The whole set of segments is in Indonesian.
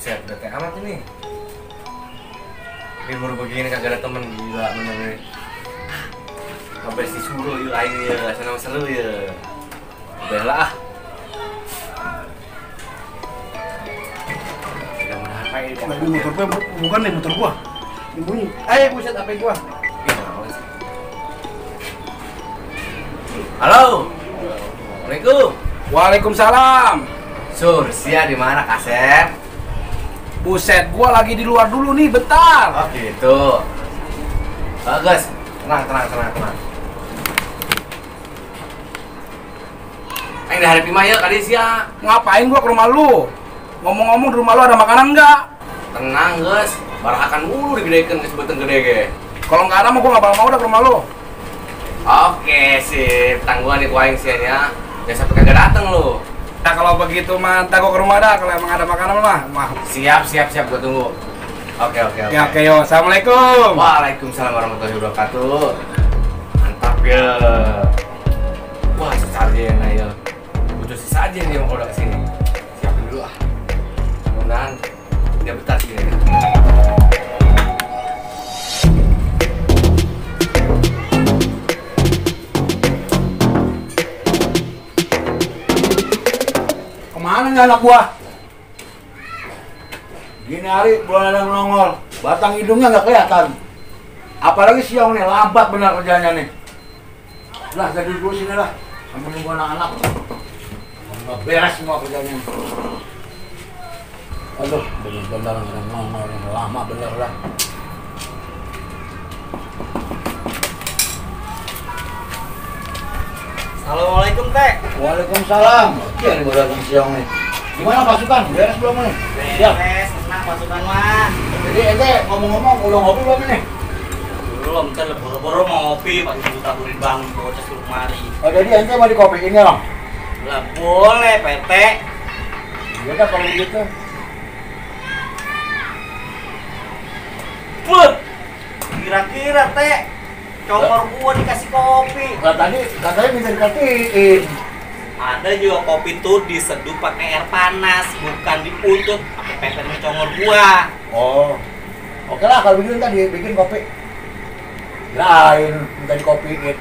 Buset, bete amat ini. Libur begini kagak ada temen, gila bener nih. Sampai si suruh yuk aing ya, senang seru ya. Udah lah. Udah menapa ini? Ini motor gua, bukan nih motor gua. Ini bunyi. Ayo buset HP gua. Halo. Assalamualaikum. Waalaikumsalam. Sur, sia di mana Kasep? Buset, gua lagi di luar dulu nih, bentar. Oh gitu. Bagus. Tenang. Aing dah hari pima ya kali sia. Ngapain gua ke rumah lu? Ngomong-ngomong di rumah lu ada makanan nggak? Tenang, guys. Barahakan mulu digedekeun geus beuteung gede ge. Kalau nggak ada mah gua nggak bakal mau udah ke rumah lu. Oke, sip. Tangguhan di kuaing sianya. Jangan sampai kagak dateng lu. Nah kalau begitu mah ntar gua ke rumah dah kalau emang ada makanan mah. Siap, gua tunggu. Oke. Ya oke yo. Assalamualaikum. Waalaikumsalam warahmatullahi wabarakatuh. Mantap ya. Wah, sesajen ayo. Butuh sesajen nih yang udah kesini. Siapin dulu ah. Mudah-mudahan dia betah sini. Kemana nih anak gua? Gini hari belum ada nongol, batang hidungnya nggak kelihatan. Apalagi siang nih, lambat benar kerjanya nih. Lah jadi dulu sini lah, sambil nunggu anak-anak. Nggak beres semua kerjanya. Aduh, bener-bener nggak ada nongol, lama bener lah. Assalamualaikum Teh. Waalaikumsalam. Iya nih baru datang siang nih. Gimana pasukan? Beres belum nih? Siap. Beres, tenang pasukan mah. Jadi ente ngomong-ngomong udah ngopi belum nih? Belum, Teh boro-boro mau ngopi, Pak Ibu taburin bang, bocah suruh mari. Oh jadi ente mau dikopiin ya, Bang? Lah boleh, PT. Ya udah kalau gitu. Put. Kira-kira Teh, comor gua dikasih kopi. Lah tadi katanya minta dikatiin. Ada juga kopi tuh diseduh pakai air panas, bukan diuntut pakai pepes congor gua. Oh. Oke lah kalau begitu tadi bikin kopi. Lain minta dikopiin.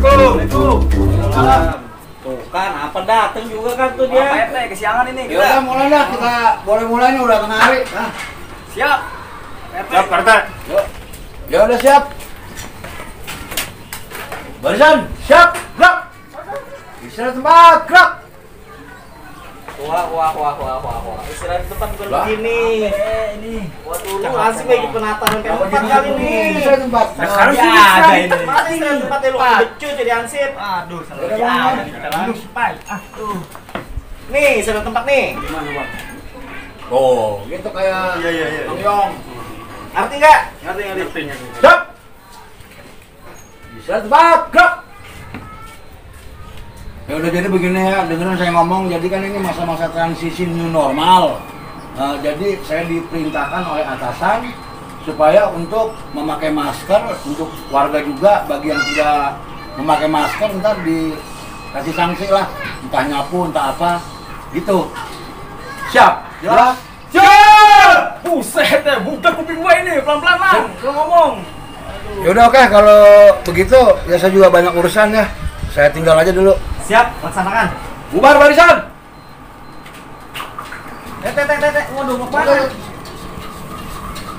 Assalamualaikum. Tuh kan, apa dateng juga kan tuh dia. Apa ya kesiangan ini? Ya udah mulai dah, kita boleh mulai nih udah tengah hari. Nah, Siap. siap Pak RT. Yuk. Ya udah siap. Barisan, siap, gerak. Istirahat tempat, gerak. Wah. Istirahat di tempat bukan Lah. begini. Ini. Waduh, lu asik lagi penataran kayak empat kali nih. Istirahat tempat. Sekarang Ya, sudah ada ini. Mana istirahat tempatnya lu becu jadi ansip. Aduh, salah Udah, ya. Bang. Kita langsung pai. Aduh. Nih, istirahat tempat nih. Gimana, Bang? Oh, gitu kayak Iya. Bang Yong. Ngerti nggak? Ngerti. Siap. Istirahat tempat, gerak. Ya udah jadi begini ya, dengerin saya ngomong, jadi kan ini masa-masa transisi new normal. Jadi saya diperintahkan oleh atasan supaya untuk memakai masker untuk warga juga, bagi yang tidak memakai masker ntar dikasih sanksi lah, entah nyapu, entah apa, gitu. Siap? Ya. Siap. Buset deh, buka kuping gua ini pelan-pelan lah. Lu ngomong. Ya udah oke, kalau begitu ya saya juga banyak urusan ya. Saya tinggal aja dulu. Siap, laksanakan. Bubar barisan. Teh. Waduh, mau kemana?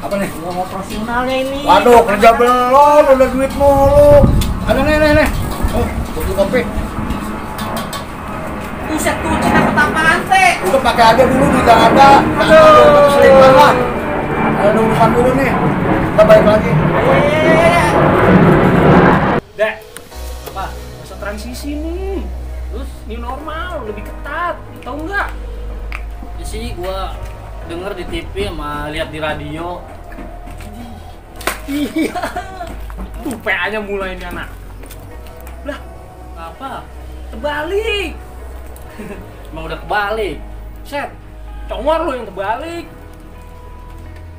Apa nih? Gua mau operasionalnya ini. Waduh, kerja belum, udah duit mulu. Ada nih. Oh, kopi kopi. Buset tuh, cina ketapaan Teh. Udah pakai aja dulu, tidak ada. Aduh, selingkuhan lah. Ada urusan dulu nih. Kita balik lagi. Dek. Apa? Masa transisi nih. Terus new normal, lebih ketat. Tahu nggak? Ya sih gua denger di TV sama lihat di radio. Iya. Tuh PA-nya mulai nih anak. Lah, Apa? terbalik. Emang udah kebalik. Set. Congor lu yang terbalik.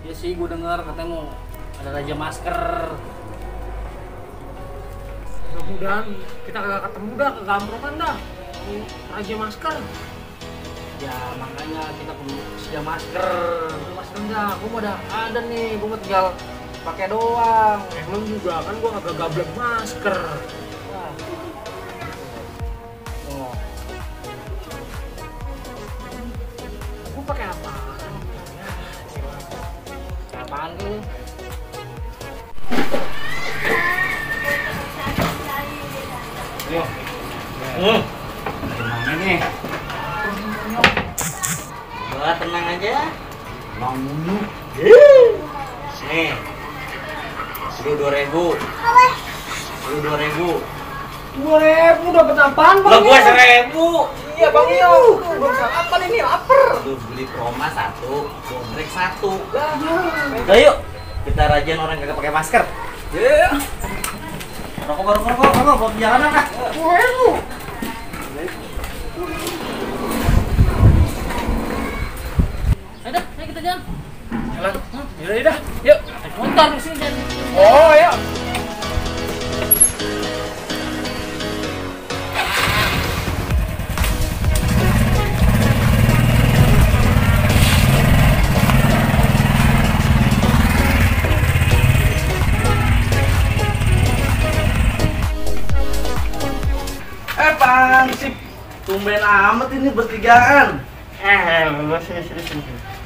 Ya sih gua denger katanya mau ada raja masker. Mudah-mudahan kita kagak ketemu dah, kegamprokan dah. Raja masker. Ya makanya kita perlu sedia masker. Masker enggak, gua mau Ada nih, gua mau tinggal pakai doang. Emang juga kan gua kagak gablek masker. Wah. Oh. Gua pakai apaan? Apaan tuh? Yo. Gimana nih? Wah, tenang aja. Bang Munu. Nih. Lu 2.000. Lu 2.000. 2.000 dapat apaan, Lah gua 1.000. Iya, Bang Iyo. Gua bisa apa ini? Lapar. Lu beli proma 1, bonrek 1. Udah yuk. Kita rajain orang yang kagak pakai masker. Iya. Rokok buat perjalanan ah. 2.000. Ayo kita jalan. Jalan. Yaudah. Yuk. Naik motor di sini jalan. Oh, ya. Pansip. Tumben amat ini bertigaan. Lu sini.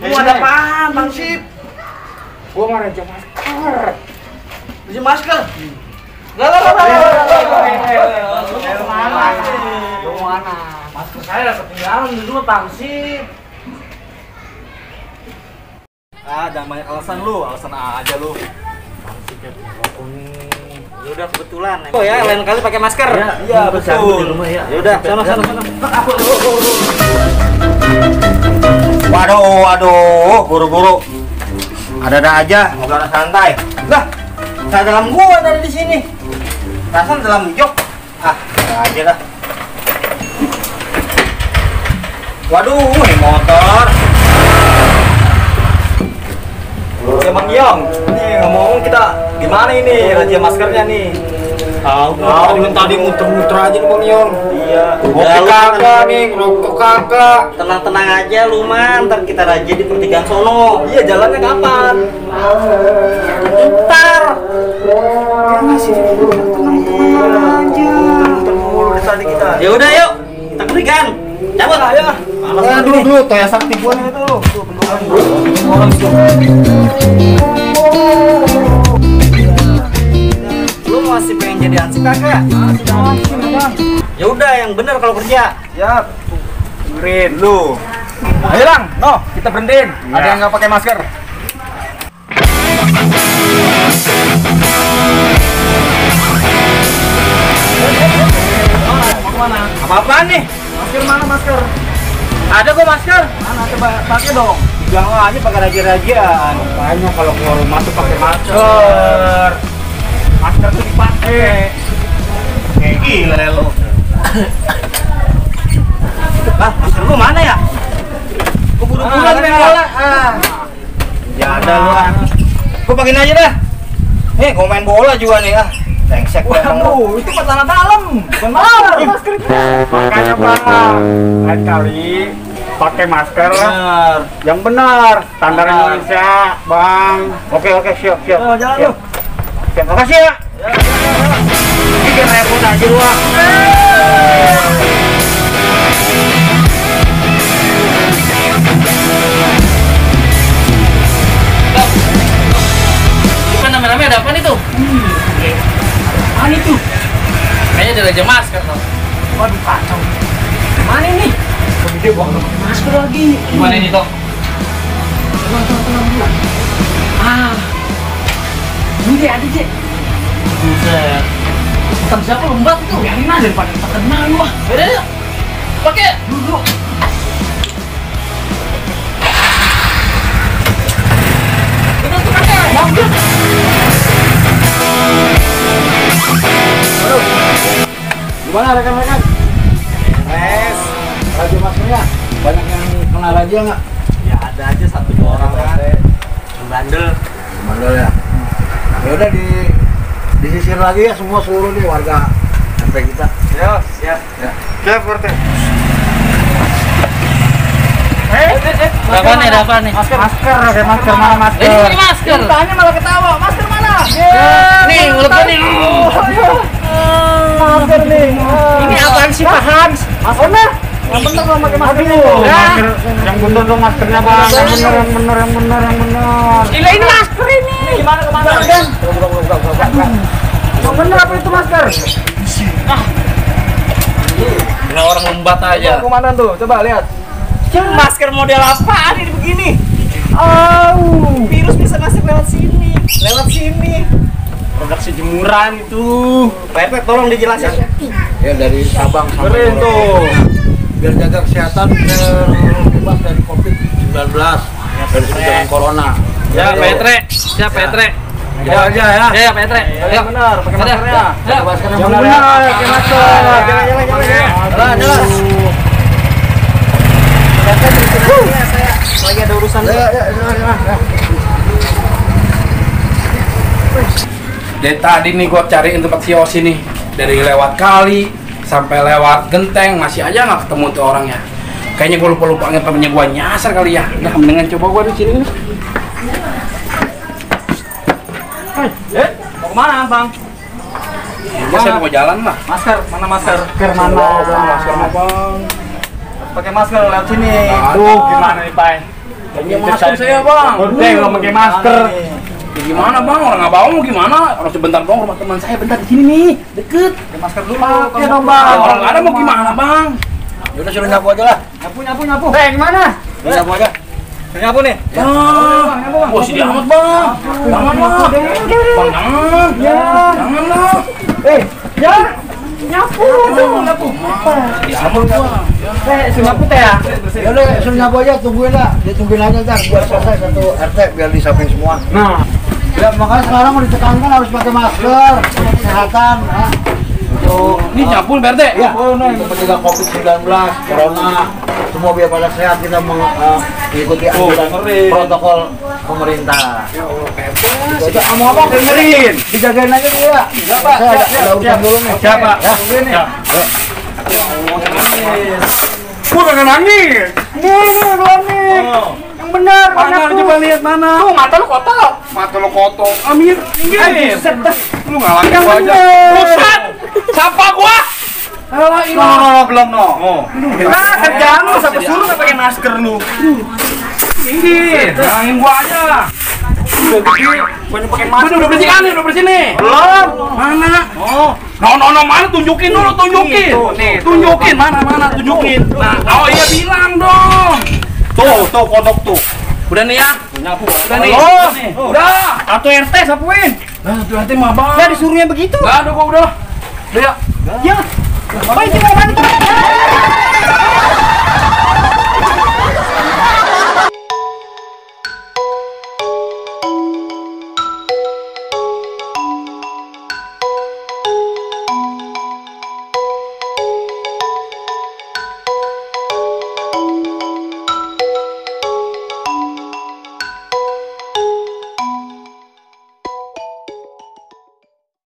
Lu ada apaan, Pansip? Gua mau raja masker. Beli masker. Lah. Lu mana? Masker saya ketinggalan di rumah, Pansip. Jangan banyak alasan lu, alasan aja lu. Ya udah kebetulan. Oh ya, lain kali pakai masker. Iya, betul. Ya udah, sana. Waduh, buru-buru. Ada aja, ngobrol santai. Lah, saya dalam gua dari di sini. Rasanya dalam jok. Ada aja lah. Waduh, ini motor. Ya Bang Yong, nih ngomong kita gimana ini raja maskernya nih? Tadi muter-muter aja nih Bang Yong. Iya. Ngopi kagak nih, ngerokok kagak. Tenang aja lu man, ntar kita raja di pertigaan sono. Iya, jalannya kapan? Ntar. Muter-muter tadi kita. Ya udah yuk, kita pertigaan. Cabut ayo. Dulu, kayak sakti gua nih itu. Lu masih pengen jadi ansip kagak? Ya udah, yang bener kalau kerja. Siap. Dengerin lu. Ayo Lang, kita berhentiin. Ada yang nggak pakai masker. Mau kemana? Apa-apaan nih? Masker mana masker? Ada kok masker. Mana coba pakai dong. Jangan aja pakai raja-rajaan. Makanya kalau keluar rumah tuh pakai masker. Masker tuh dipakai. Kayak gila lu. Lah, masker lu mana ya? Keburu-buru main bola. Ya ada lu ah. Gua pakein aja dah. Nih, gua main bola juga nih ah. Tengsek banget. Waduh, itu celana dalam, bukan masker. Makanya Bang, lain kali pakai masker Bener. yang benar, standar Benar. Indonesia, Bang. Oke, siap. Jalan lu. Siap. Makasih ya. Bikin repot aja lu ah. Bukan rame-rame ada apa nih tuh? Mana itu? Kayaknya ada raja masker tuh. Waduh, kacau. Mana ini? Gede banget. Masker lagi. Gimana ini toh? Ini dia ada, Cek. Buset. Bukan siapa lombat tuh? Biarin aja daripada kita kenal lu ah. Beda yuk. Pakai. Dulu. Betul tuh pakai. Gimana rekan-rekan? Res. Raja maskernya banyak yang kenal aja nggak? Ya ada aja 1-2 orang kan. Yang bandel. Bandel ya. Ya udah disisir lagi ya semua seluruh nih warga RT kita. Ya, siap. Ya. Siap, Pak RT. Dapat nih. Masker, mana masker? Ini masker. Tanya malah ketawa. Masker mana? Nih, ngelepas nih. Masker nih. Ini apaan sih Pak Hans? Masker. Yang bener dong pakai masker itu. Masker yang bener dong maskernya, Bang. Yang bener. Ini masker ini. Gimana kemana, Bang? Yang bener apa itu masker? Ini orang lembat aja. Komandan tuh, coba lihat. Masker model apaan ini begini? Oh, Virus bisa masuk lewat sini. Produksi jemuran itu. Pak RT tolong dijelasin. Ya dari Sabang sampai keren Merauke. tuh. Biar jaga kesehatan terbebas dari COVID-19 dari serangan corona. Ya, Petre. Siap, Petre. Itu aja ya. Ya, Petre. Ayo. Benar, pakai maskernya. Ya. Masker yang Yang benar benar, ya. pakai masker. Jalan. Lagi ada urusan. Ya. Dari tadi nih gua cariin tempat si Yosi nih. Dari lewat kali sampai lewat genteng masih aja nggak ketemu tuh orangnya. Kayaknya gua lupa ngetemnya gua nyasar kali ya. Udah mendingan coba gua di sini nih. Mau kemana, Bang? Ya saya mau jalan lah. Masker, mana masker? Masker Masker mah bang. Pakai masker lewat sini. Aduh, gimana nih, Pak? Punya masker saya bang. Udah nggak pakai masker. Ya gimana bang? Orang nggak bawa mau gimana? Orang sebentar doang rumah teman saya bentar di sini nih, deket. Pakai masker dulu. Pakai dong bang. Orang nggak ada mau gimana bang? Ya udah suruh nyapu aja lah. Nyapu. Gimana? Nyapu aja. Nyapu nih. Wah, sih amat bang. Jangan lah. Bang jangan. Jangan lah. Nyapu. Ya amat bang. Nyapu teh ya. Ya udah suruh nyapu aja, tungguin lah. Dia tungguin aja ntar biar selesai satu RT biar disamping semua. Nah, Ya makanya sekarang mau ditekankan harus pakai masker untuk kesehatan. Ya. Untuk Ini nyampun Pak RT. ya, untuk mencegah COVID-19, corona, semua biar pada sehat kita mengikuti anjuran ngeri. protokol pemerintah. Ya Allah Pak RT. Udah mau apa dengerin, dijagain aja dulu ya. Saya ada urusan dulu nih. Siapa? Ya. Gua pengen nangis. Nih, belum nih. Yang benar, Mana coba lihat mana? Tuh, mata lu kotor. Mata lo kotor. Amir, pinggir. Lu ngalahin Yang gua aja. bener. Buset. Siapa gua? Alah, ini. Belum no. Nah, kerjaan lu sampai suruh nggak pakai masker lu. Pinggir. Ngalahin gua aja. Udah gede, banyak pakai masker. Udah bersih kan nih, udah bersih nih. Belum. Mana? Oh, No, mana? Tunjukin dulu, tunjukin. Nih, Tunjukin, mana, tunjukin. Nah, oh iya bilang dong. tuh kodok tuh. Udah nih ya? Nyapu. Udah nih. Belum. Udah nih. Udah. Satu RT sapuin. Nah, tuh nanti mah bang. Ya disuruhnya begitu. Gak ada gua udah. Udah ya. Ya. Baik, tinggal bantu.